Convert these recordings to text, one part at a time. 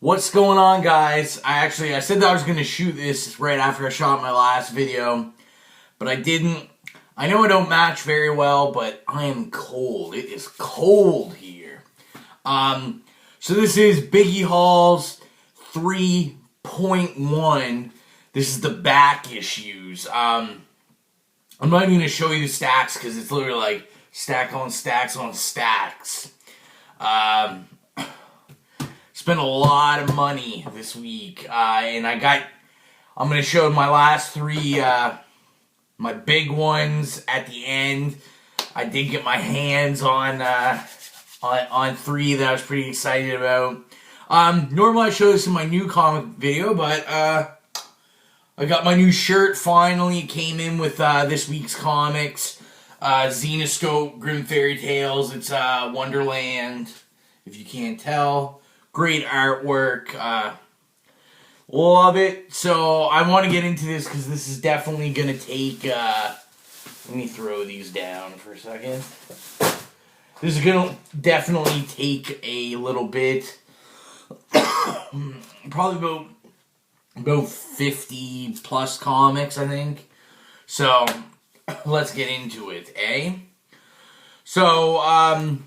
What's going on, guys? I said that I was going to shoot this right after I shot my last video, but I didn't. I know I don't match very well, but I am cold. It is cold here. So this is Biggie HAULS 3.1. This is the back issues. I'm not even going to show you the stacks because it's literally like stack on stacks on stacks. Spent a lot of money this week, and I'm going to show my last three, my big ones at the end. I did get my hands on three that I was pretty excited about. Normally I show this in my new comic video, but I got my new shirt finally. It came in with this week's comics. Xenoscope, Grim Fairy Tales. It's Wonderland, if you can't tell. Great artwork. Love it. So I want to get into this because this is definitely going to take... let me throw these down for a second. This is going to definitely take a little bit. Probably about 50 plus comics, I think. So let's get into it, eh? So,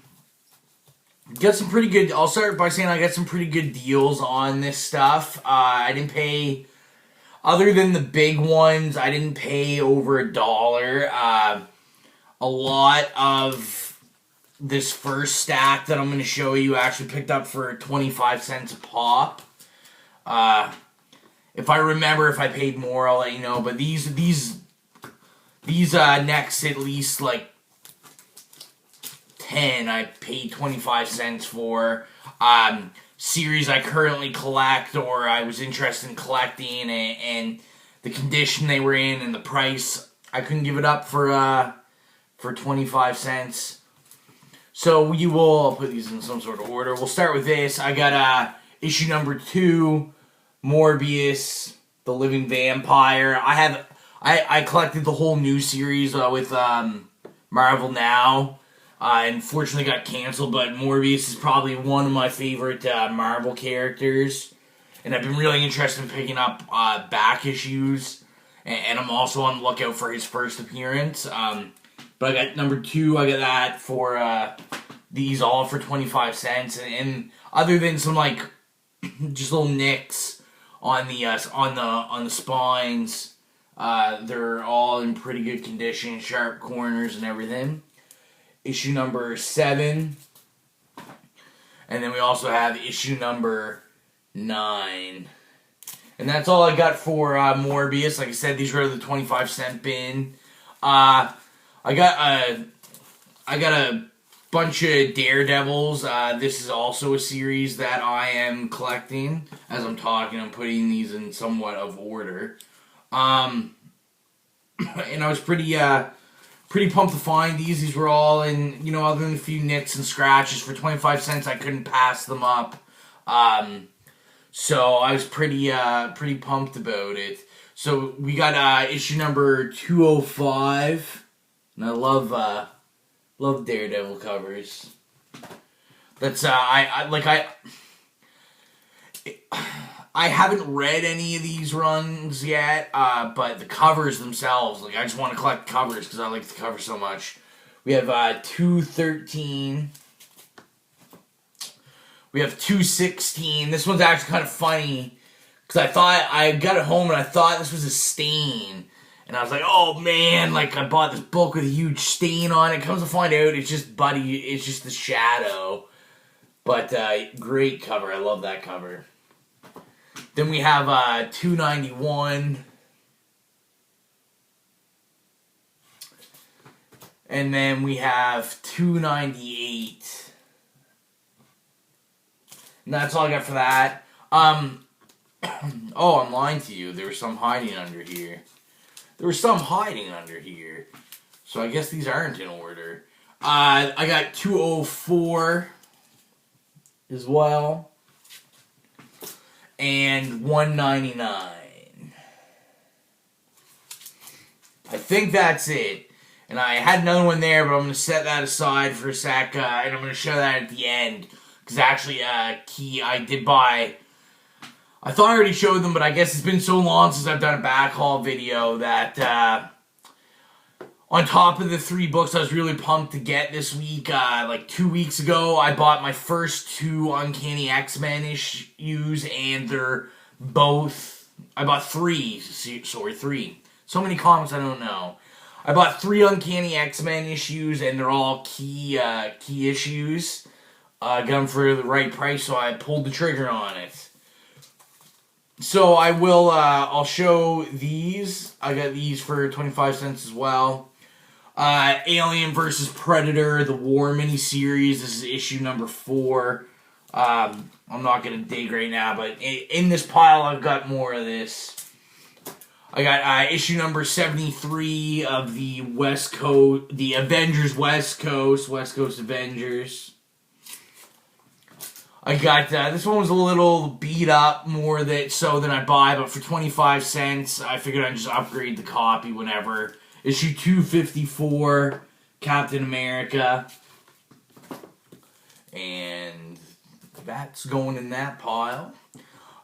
got some pretty good... I'll start by saying I got some pretty good deals on this stuff. I didn't pay... Other than the big ones, I didn't pay over $1. A lot of this first stack that I'm going to show you actually picked up for 25 cents a pop. If I remember, if I paid more, I'll let you know. But these next at least like 10 I paid 25 cents for. Series I currently collect or I was interested in collecting, and the condition they were in and the price, I couldn't give it up for 25 cents. So we will... I'll put these in some sort of order. We'll start with this. I got issue number 2, Morbius, the Living Vampire. I collected the whole new series with Marvel Now. Unfortunately got canceled, but Morbius is probably one of my favorite Marvel characters. And I've been really interested in picking up back issues. And I'm also on the lookout for his first appearance. But I got number 2, I got that for these all for 25 cents. And other than some like just little nicks on the spines, they're all in pretty good condition, sharp corners and everything. Issue number 7. And then we also have issue number 9. And that's all I got for Morbius. Like I said, these were the 25 cent bin. I got a bunch of Daredevils. This is also a series that I am collecting. As I'm talking, I'm putting these in somewhat of order. And I was pretty pumped to find these. These were all in, other than a few nicks and scratches, for 25 cents, I couldn't pass them up. So I was pretty pumped about it. So we got issue number 205, and I love Daredevil covers. That's I haven't read any of these runs yet, but the covers themselves, I just want to collect covers because I like the cover so much. We have 213. We have 216. This one's actually kind of funny because I got it home and I thought this was a stain. And I was like, oh man, I bought this book with a huge stain on it. Comes to find out, it's just it's just the shadow. But great cover. I love that cover. Then we have 291. And then we have 298. And that's all I got for that. Oh, I'm lying to you. There was some hiding under here. So I guess these aren't in order. I got 204 as well. And 199. I think that's it. And I had another one there, but I'm going to set that aside for a sec, and I'm going to show that at the end. Because actually, I did buy I thought I already showed them, but I guess it's been so long since I've done a back haul video that on top of the 3 books I was really pumped to get this week, like 2 weeks ago, I bought my first 2 Uncanny X-Men issues, and they're both... I bought 3. Sorry, 3. So many comics I don't know. I bought 3 Uncanny X-Men issues, and they're all key issues. Got them for the right price, so I pulled the trigger on it. So I will, I'll show these. I got these for 25 cents as well. Alien vs. Predator, the War miniseries. This is issue number 4. I'm not going to dig right now, but in this pile I've got more of this. I got issue number 73 of the West Coast, the Avengers West Coast Avengers. I got, this one was a little beat up more than I buy, but for 25 cents, I figured I'd just upgrade the copy whenever. Issue 254, Captain America. And that's going in that pile.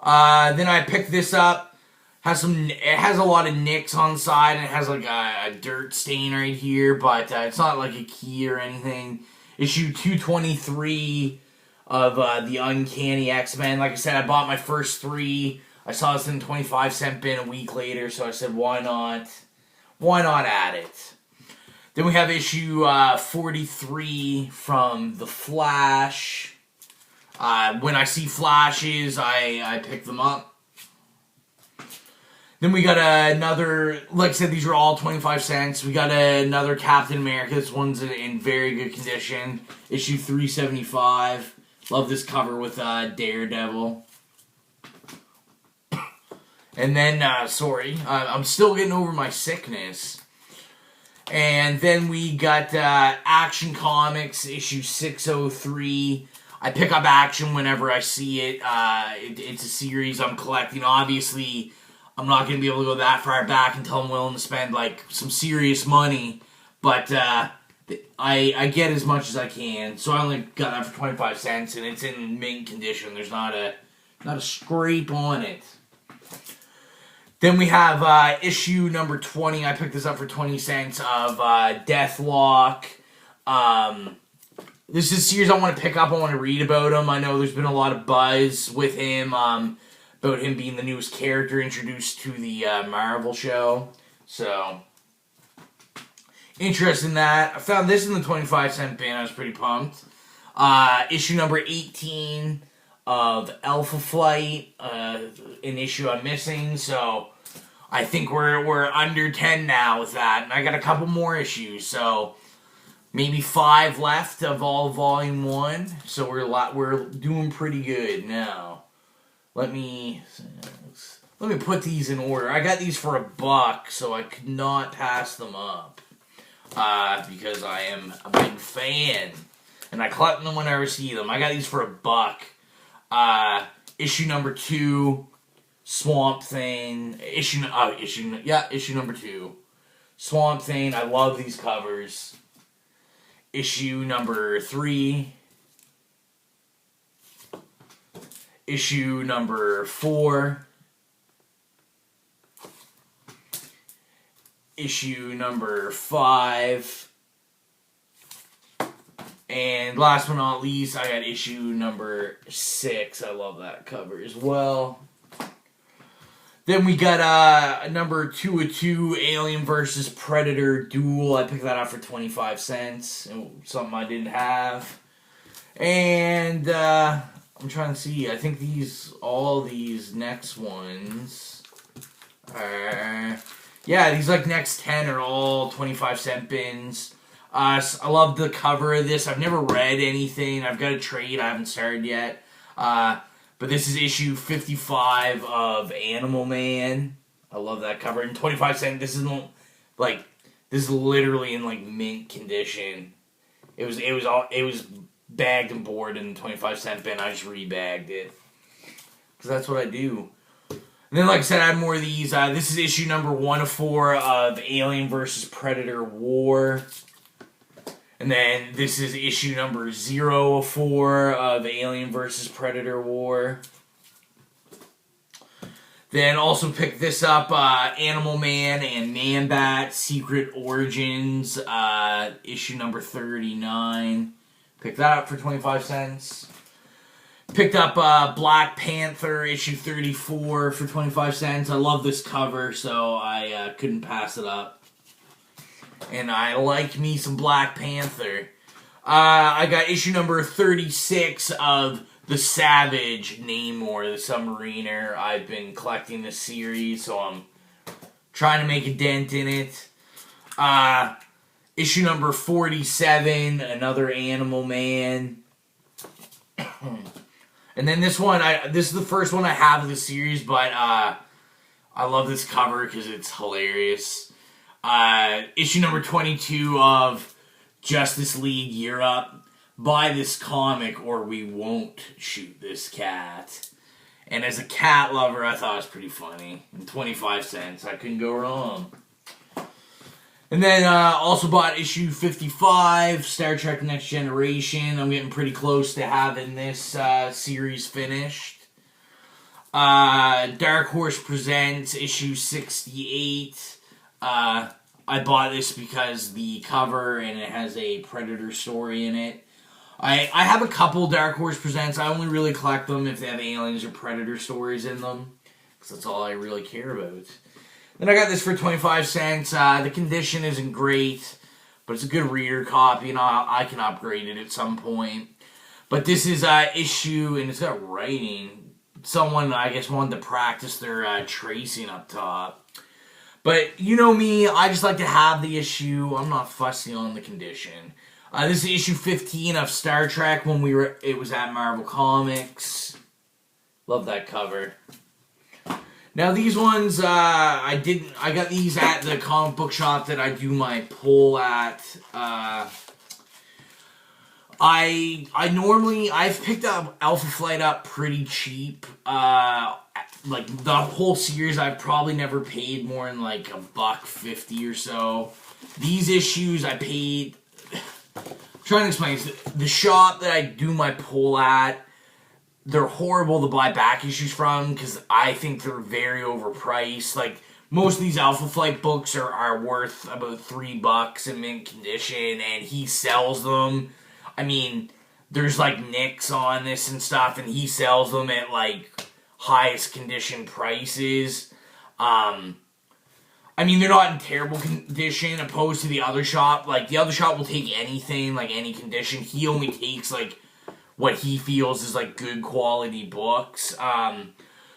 Then I picked this up. It has a lot of nicks on the side, and it has like a dirt stain right here, but it's not like a key or anything. Issue 223 of the Uncanny X-Men. Like I said, I bought my first 3. I saw this in the 25-cent bin a week later, so I said, why not? Why not add it? Then we have issue 43 from The Flash. When I see flashes, I pick them up. Then we got another, like I said, these are all 25 cents. We got another Captain America. This one's in very good condition. Issue 375. Love this cover with Daredevil. And then, I'm still getting over my sickness. And then we got Action Comics, issue 603. I pick up Action whenever I see it. It's a series I'm collecting. Obviously, I'm not going to be able to go that far back until I'm willing to spend, like, some serious money. But, I get as much as I can, so I only got that for 25 cents, and it's in mint condition. There's not a scrape on it. Then we have issue number 20. I picked this up for 20 cents of Deathlock. This is a series I want to pick up. I want to read about him. I know there's been a lot of buzz with him, about him being the newest character introduced to the Marvel show. So, interested in that. I found this in the 25-cent bin. I was pretty pumped. Issue number 18 of Alpha Flight, an issue I'm missing. So, I think we're under 10 now with that. And I got a couple more issues. So, maybe 5 left of all volume 1. So, we're doing pretty good now. Let me put these in order. I got these for $1, so I could not pass them up. Because I am a big fan. And I collect them whenever I see them. I got these for $1. Issue number 2, Swamp Thing. Issue number 2. Swamp Thing. I love these covers. Issue number 3. Issue number 4. Issue number 5. And last but not least, I got issue number 6. I love that cover as well. Then we got number 202, Alien vs. Predator Duel. I picked that up for 25 cents. Something I didn't have. And I'm trying to see. I think all these next ones are... Yeah, these like next 10 are all 25-cent bins. I love the cover of this. I've never read anything. I've got a trade. I haven't started yet. But this is issue 55 of Animal Man. I love that cover. And 25 cents. This is literally in like mint condition. It was bagged and board in the 25-cent bin. I just rebagged it because that's what I do. And then, like I said, I had more of these. This is issue number 104 of Alien vs. Predator War. And then this is issue number 004 of Alien vs. Predator War. Then also picked this up, Animal Man and Man-Bat, Secret Origins, issue number 39. Picked that up for 25 cents. Picked up Black Panther, issue 34 for 25 cents. I love this cover, so I couldn't pass it up. And I like me some Black Panther. I got issue number 36 of The Savage, Namor, the Submariner. I've been collecting this series, so I'm trying to make a dent in it. Issue number 47, another Animal Man. And then this one, this is the first one I have of the series, but I love this cover because it's hilarious. Issue number 22 of Justice League Europe. Buy this comic or we won't shoot this cat. And as a cat lover, I thought it was pretty funny. And 25 cents, I couldn't go wrong. And then also bought issue 55, Star Trek Next Generation. I'm getting pretty close to having this series finished. Dark Horse Presents issue 68. I bought this because the cover and it has a Predator story in it. I have a couple Dark Horse Presents. I only really collect them if they have aliens or Predator stories in them. Because that's all I really care about. Then I got this for 25 cents. The condition isn't great, but it's a good reader copy, and I can upgrade it at some point. But this is issue, and it's got writing. Someone, I guess, wanted to practice their tracing up top. But you know me, I just like to have the issue. I'm not fussy on the condition. This is issue 15 of Star Trek when it was at Marvel Comics. Love that cover. Now these ones, I got these at the comic book shop that I do my pull at. I've picked up Alpha Flight up pretty cheap. Like the whole series, I've probably never paid more than like $1.50 or so. These issues I paid. I'm trying to explain this. The shop that I do my pull at, they're horrible to buy back issues from because I think they're very overpriced. Like, most of these Alpha Flight books are worth about $3 in mint condition, and he sells them. I mean, there's like nicks on this and stuff, and he sells them at like highest condition prices. I mean, they're not in terrible condition opposed to the other shop. Like, the other shop will take anything, like any condition. He only takes like what he feels is like good quality books.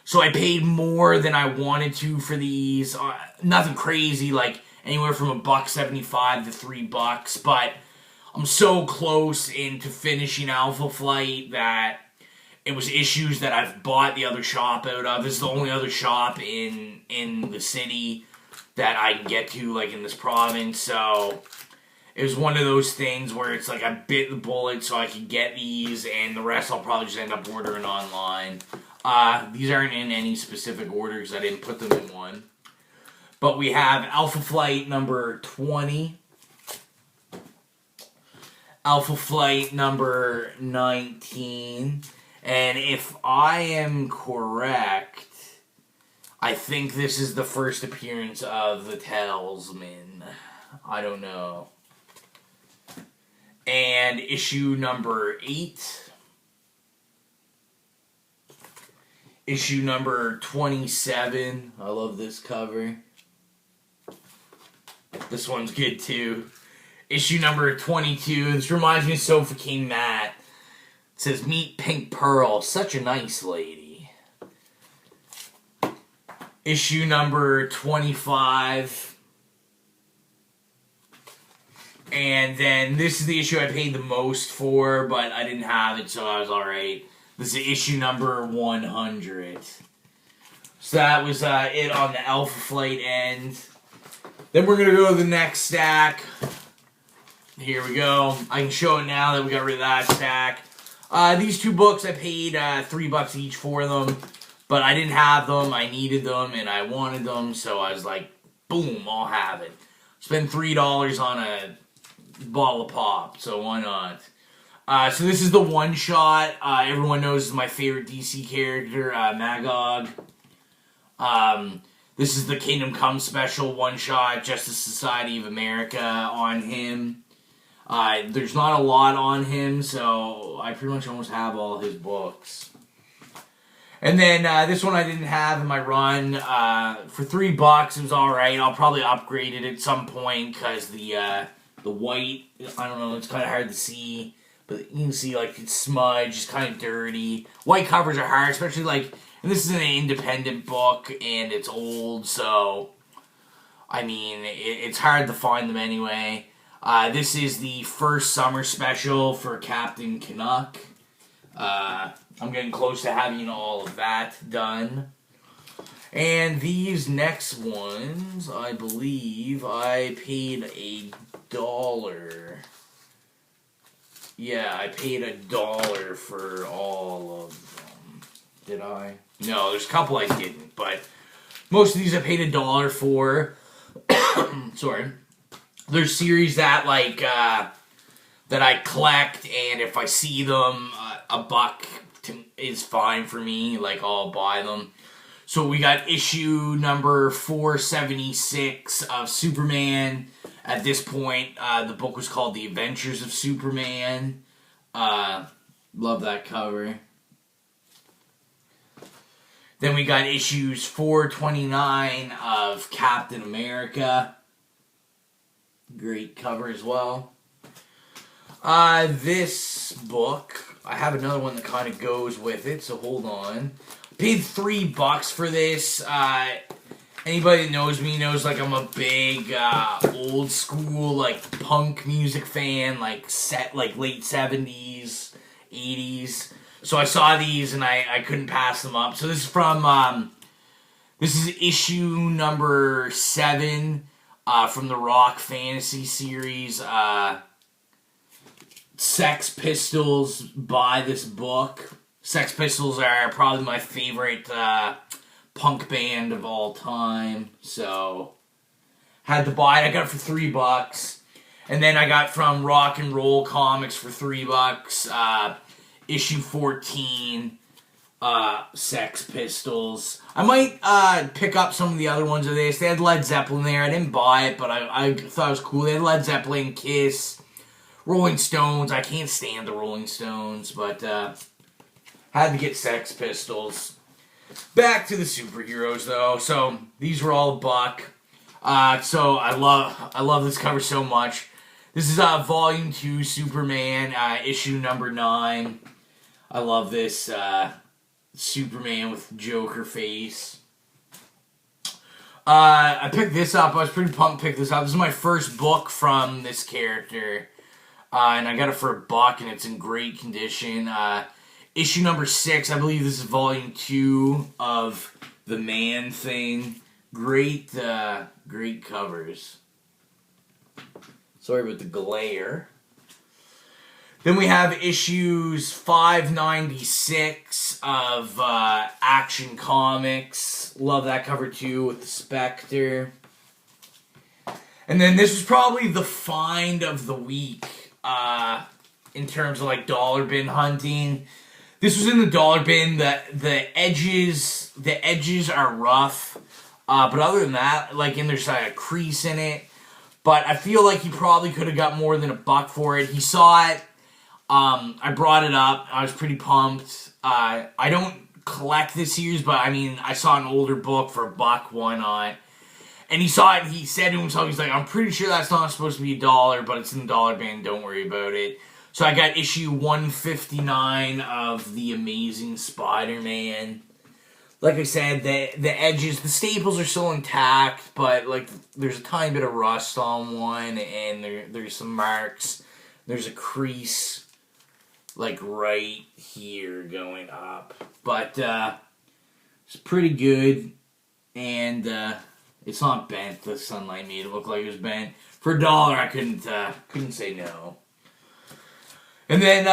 So I paid more than I wanted to for these. Nothing crazy, like anywhere from $1.75 to $3, but I'm so close into finishing Alpha Flight that it was issues that I've bought the other shop out of. This is the only other shop in the city that I can get to, like in this province, so it was one of those things where it's like I bit the bullet so I could get these, and the rest I'll probably just end up ordering online. These aren't in any specific order because I didn't put them in one. But we have Alpha Flight number 20. Alpha Flight number 19. And if I am correct, I think this is the first appearance of the Talisman. I don't know. And issue number 8. Issue number 27. I love this cover. This one's good too. Issue number 22. This reminds me of Sofa King Matt. It says, "Meet Pink Pearl, such a nice lady." Issue number 25. And then this is the issue I paid the most for, but I didn't have it, so I was alright. This is issue number 100. So that was it on the Alpha Flight end. Then we're going to go to the next stack. Here we go. I can show it now that we got rid of that stack. These two books, I paid $3 each for them. But I didn't have them, I needed them, and I wanted them, so I was like, boom, I'll have it. Spend $3 on a bottle of pop, so why not? So this is the one-shot. Everyone knows is my favorite DC character, Magog. This is the Kingdom Come special one-shot, Justice Society of America on him. There's not a lot on him, so I pretty much almost have all his books. And then this one I didn't have in my run. For $3, it was alright. I'll probably upgrade it at some point because the white, I don't know, it's kind of hard to see. But you can see, like, it's smudged, it's kind of dirty. White covers are hard, especially, like, and this is an independent book, and it's old, so, I mean, it's hard to find them anyway. This is the first summer special for Captain Canuck. I'm getting close to having all of that done. And these next ones, I believe I paid $1. Yeah, I paid $1 for all of them. Did I? No, there's a couple I didn't, but most of these I paid $1 for. Sorry. There's series that, like, that I collect, and if I see them, $1 is fine for me. Like, I'll buy them. So we got issue number 476 of Superman. At this point, the book was called The Adventures of Superman. Love that cover. Then we got issues 429 of Captain America. Great cover as well. This book, I have another one that kind of goes with it, so hold on. Paid $3 for this. Anybody that knows me knows, like, I'm a big old school, like, punk music fan, like late 70s, 80s. So I saw these and I couldn't pass them up. So this is from this is issue number 7 from the Rock Fantasy series. Sex Pistols buy this book. Sex Pistols are probably my favorite punk band of all time, so had to buy it. I got it for $3, and then I got from Rock and Roll Comics for $3. Issue 14, Sex Pistols. I might pick up some of the other ones of this. They had Led Zeppelin there. I didn't buy it, but I thought it was cool. They had Led Zeppelin, Kiss, Rolling Stones. I can't stand the Rolling Stones, but had to get Sex Pistols. Back to the superheroes, though. So these were all $1. So I love this cover so much. This is Volume 2 Superman, issue number 9. I love this Superman with Joker face. I picked this up. I was pretty pumped to pick this up. This is my first book from this character. And I got it for $1, and it's in great condition. Issue number 6, I believe this is volume 2 of the Man Thing. Great, great covers. Sorry about the glare. Then we have issues 596 of Action Comics. Love that cover too with the Spectre. And then this was probably the find of the week in terms of, like, dollar bin hunting. This was in the dollar bin. The edges are rough, but other than that, like, and there's a crease in it. But I feel like he probably could have got more than $1 for it. He saw it. I brought it up. I was pretty pumped. I don't collect this series, but I mean, I saw an older book for $1. Why not? And he saw it. And he said to himself, he's like, "I'm pretty sure that's not supposed to be $1, but it's in the dollar bin. Don't worry about it." So I got issue 159 of The Amazing Spider-Man. Like I said, the edges, the staples are still intact, but, like, there's a tiny bit of rust on one, and there's some marks. There's a crease, like, right here going up. But it's pretty good, and it's not bent. The sunlight made it look like it was bent. For $1, I couldn't say no. And then,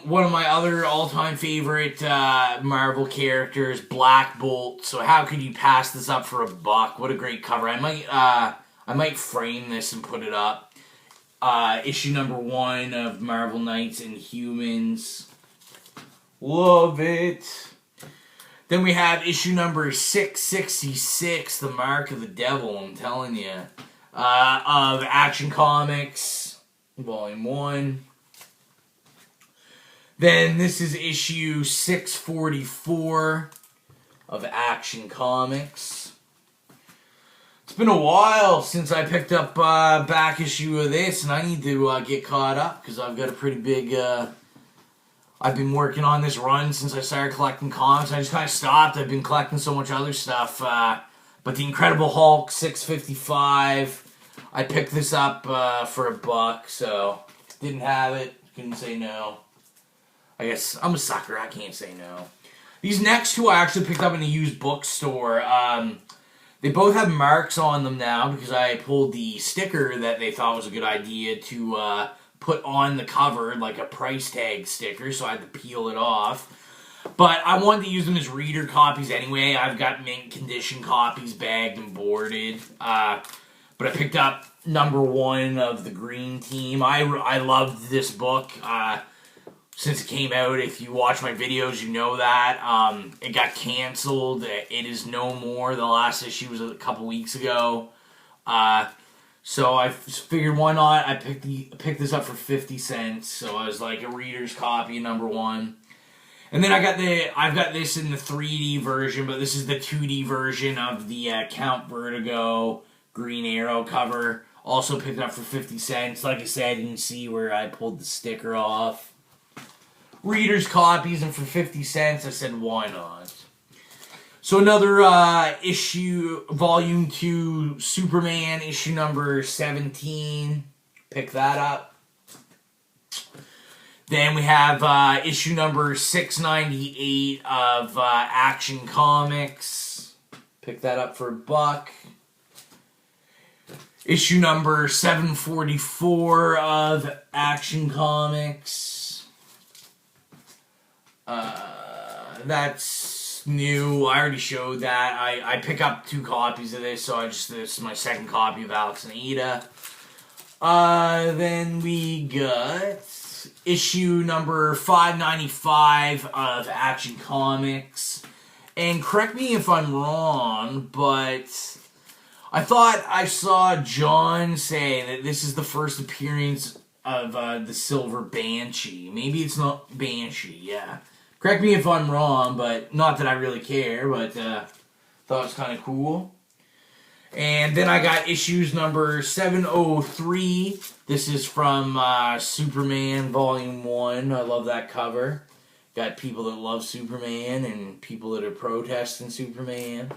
one of my other all-time favorite Marvel characters, Black Bolt. So how could you pass this up for $1? What a great cover. I might frame this and put it up. Issue number 1 of Marvel Knights and Humans. Love it. Then we have issue number 666, The Mark of the Devil, I'm telling you, of Action Comics, Volume 1. Then this is issue 644 of Action Comics. It's been a while since I picked up back issue of this, and I need to get caught up because I've got a pretty big... I've been working on this run since I started collecting comics. I just kind of stopped. I've been collecting so much other stuff. But the Incredible Hulk 655, I picked this up for $1, so didn't have it. Couldn't say no. I guess I'm a sucker. I can't say no. These next two I actually picked up in a used bookstore. They both have marks on them now because I pulled the sticker that they thought was a good idea to put on the cover, like a price tag sticker, so I had to peel it off. But I wanted to use them as reader copies anyway. I've got mint condition copies bagged and boarded. But I picked up number 1 of the Green Team. I loved this book. Since it came out, if you watch my videos, you know that. It got canceled. It is no more. The last issue was a couple weeks ago. So I figured, why not? I picked this up for 50 cents. So I was like, a reader's copy, number 1. And then I've got this in the 3D version, but this is the 2D version of the Count Vertigo Green Arrow cover. Also picked it up for 50 cents. Like I said, you can see where I pulled the sticker off. Reader's copies, and for 50 cents, I said, why not? So another issue, Volume 2, Superman, issue number 17. Pick that up. Then we have issue number 698 of Action Comics. Pick that up for $1. Issue number 744 of Action Comics. That's new. I already showed that. I pick up 2 copies of this, so this is my second copy of Alex and Ada. Then we got issue number 595 of Action Comics. And correct me if I'm wrong, but I thought I saw John say that this is the first appearance of the Silver Banshee. Maybe it's not Banshee, yeah. Correct me if I'm wrong, but not that I really care, but thought it was kind of cool. And then I got issues number 703. This is from Superman Volume 1. I love that cover. Got people that love Superman and people that are protesting Superman.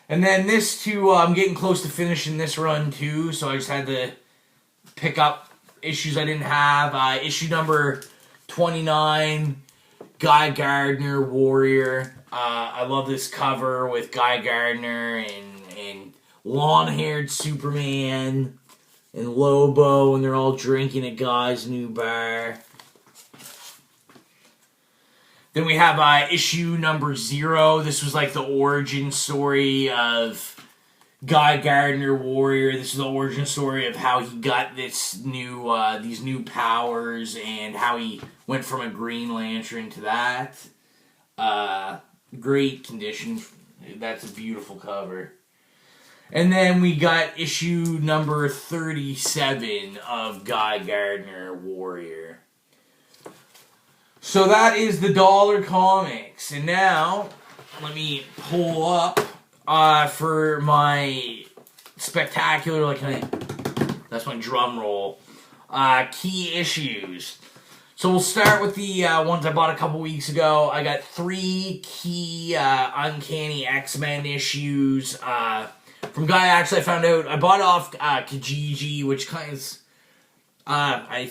And then this too, I'm getting close to finishing this run too, so I just had to pick up issues I didn't have. Issue number 29, Guy Gardner, Warrior. I love this cover with Guy Gardner and long-haired Superman and Lobo, and they're all drinking at Guy's new bar. Then we have issue number 0. This was like the origin story of Guy Gardner, Warrior. This is the origin story of how he got this new these new powers and how he went from a Green Lantern to that. Great condition. That's a beautiful cover. And then we got issue number 37 of Guy Gardner, Warrior. So that is the Dollar Comics. And now, let me pull up for my spectacular, that's my drum roll, key issues. So we'll start with the ones I bought a couple weeks ago. I got 3 key uncanny X-Men issues from Guy. Actually, I found out I bought it off Kijiji, which kind of I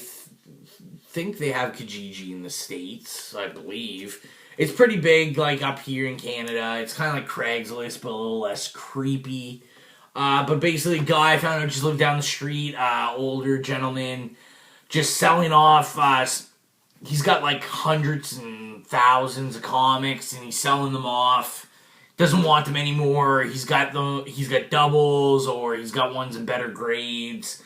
think they have Kijiji in the States, I believe. It's pretty big, up here in Canada. It's kind of like Craigslist, but a little less creepy. But basically, Guy I found out just lived down the street, older gentleman, just selling off. He's got hundreds and thousands of comics, and he's selling them off. Doesn't want them anymore. He's got doubles, or he's got ones in better grades.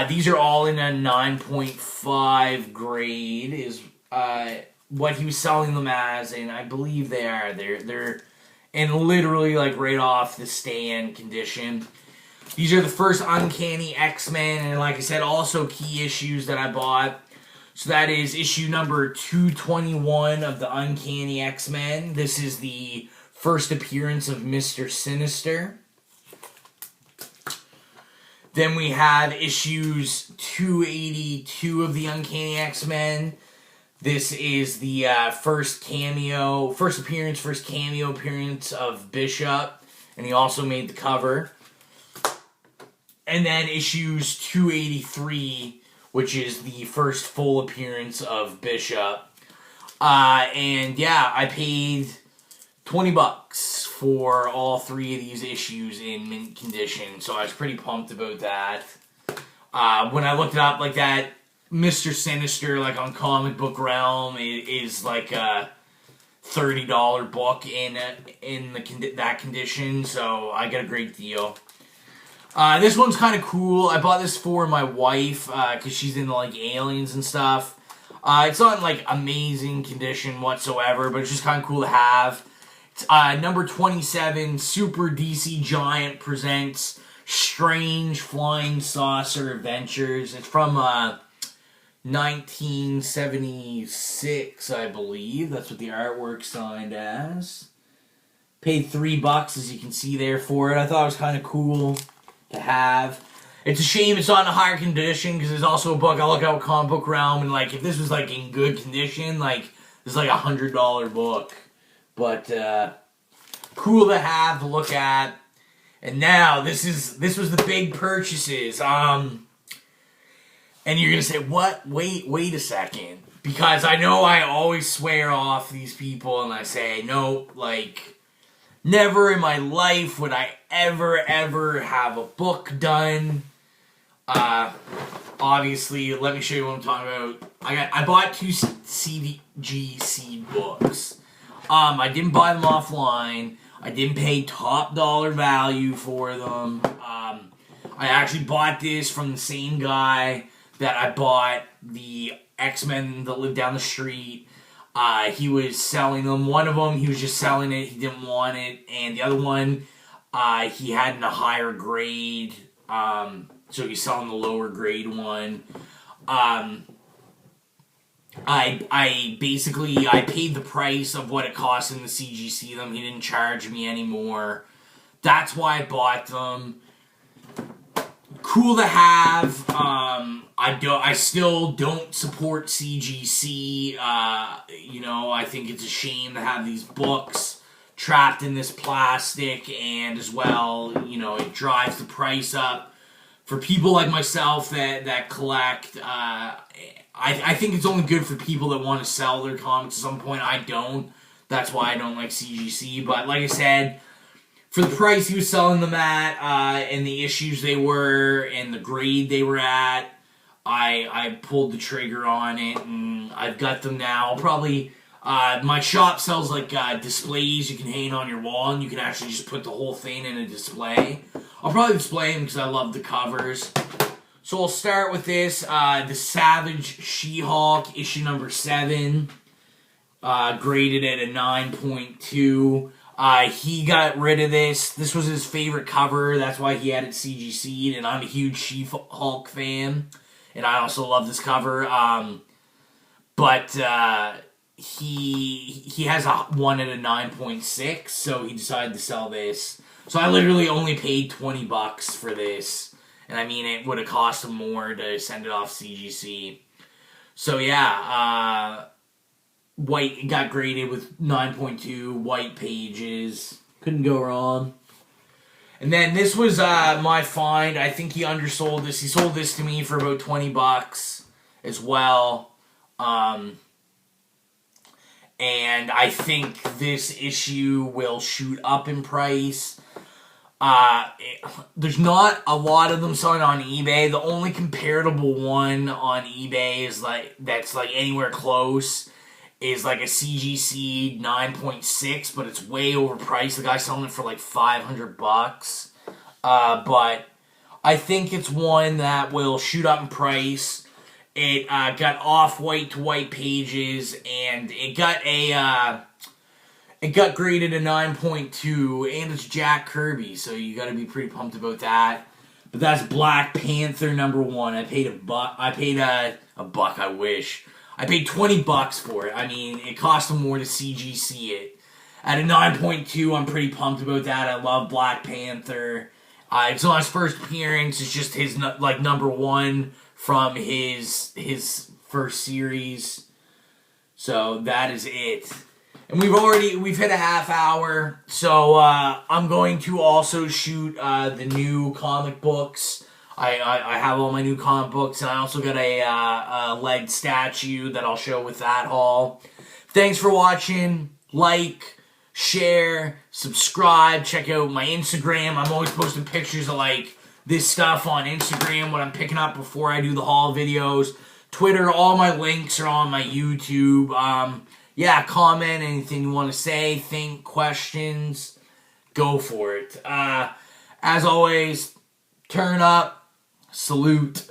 These are all in a 9.5 grade, is what he was selling them as, and I believe they are. They're in literally like right off the stand condition. These are the first Uncanny X-Men, and like I said, also key issues that I bought. So that is issue number 221 of the Uncanny X-Men. This is the first appearance of Mr. Sinister. Then we have issues 282 of the Uncanny X-Men. This is the first cameo appearance of Bishop, and he also made the cover. And then issues 283, which is the first full appearance of Bishop. And yeah, I paid $20 for all three of these issues in mint condition, so I was pretty pumped about that. When I looked it up, like that Mr. Sinister, like on Comic Book Realm, is like a $30 book in that condition, so I got a great deal. This one's kind of cool. I bought this for my wife because she's into like aliens and stuff. It's not in like amazing condition whatsoever, but it's just kind of cool to have. It's, number 27, Super DC Giant presents Strange Flying Saucer Adventures. It's from 1976, I believe. That's what the artwork signed as. Paid $3, as you can see there, for it. I thought it was kind of cool to have. It's a shame it's not in a higher condition, because there's also a book I look at with Comic Book Realm, and like if this was like in good condition, like this is like $100 book. But cool to have, to look at. And now this was the big purchases. And you're gonna say, what? Wait a second, because I know I always swear off these people, and I say no, like never in my life would I ever have a book done. Obviously, let me show you what I'm talking about. I bought 2 CGC books. I didn't buy them offline. I didn't pay top dollar value for them. I actually bought this from the same guy that I bought the X-Men that lived down the street. He was selling them. One of them, he was just selling it. He didn't want it. And the other one, he had in a higher grade. So he's selling the lower grade one. I basically paid the price of what it cost him to CGC them. He didn't charge me anymore. That's why I bought them. Cool to have. I still don't support CGC. I think it's a shame to have these books trapped in this plastic, and as well, it drives the price up for people like myself that collect. I think it's only good for people that want to sell their comics at some point. I don't. That's why I don't like CGC. But like I said, for the price he was selling them at, and the issues they were, and the grade they were at, I pulled the trigger on it, and I've got them now. Probably, my shop sells like displays you can hang on your wall, and you can actually just put the whole thing in a display. I'll probably display them because I love the covers. So I'll start with this, the Savage She-Hulk, issue number 7, graded at a 9.2. He got rid of this. This was his favorite cover. That's why he had it CGC'd, and I'm a huge She-Hulk fan, and I also love this cover. But he has one at a 9.6, so he decided to sell this. So I literally only paid $20 for this. And I mean, it would have cost him more to send it off CGC. So yeah, white got graded with 9.2, white pages. Couldn't go wrong. And then this was my find. I think he undersold this. He sold this to me for about $20 as well. And I think this issue will shoot up in price. There's not a lot of them selling on eBay. The only comparable one on eBay is that's anywhere close is like a CGC 9.6, but it's way overpriced. The guy's selling it for like $500. But I think it's one that will shoot up in price. It got off-white to white pages, and it got graded a 9.2, and it's Jack Kirby, so you got to be pretty pumped about that. But that's Black Panther #1. I paid a buck. I wish I paid $20 for it. I mean, it cost them more to CGC it. At a 9.2, I'm pretty pumped about that. I love Black Panther. It's not his first appearance. It's just his #1 from his first series. So that is it. And we've hit a half hour, so I'm going to also shoot the new comic books. I have all my new comic books, and I also got a lead statue that I'll show with that haul. Thanks for watching. Like, share, subscribe, check out my Instagram. I'm always posting pictures of this stuff on Instagram, what I'm picking up before I do the haul videos. Twitter, all my links are on my YouTube. Yeah, comment anything you want to say, think, questions, go for it. As always, turn up, salute.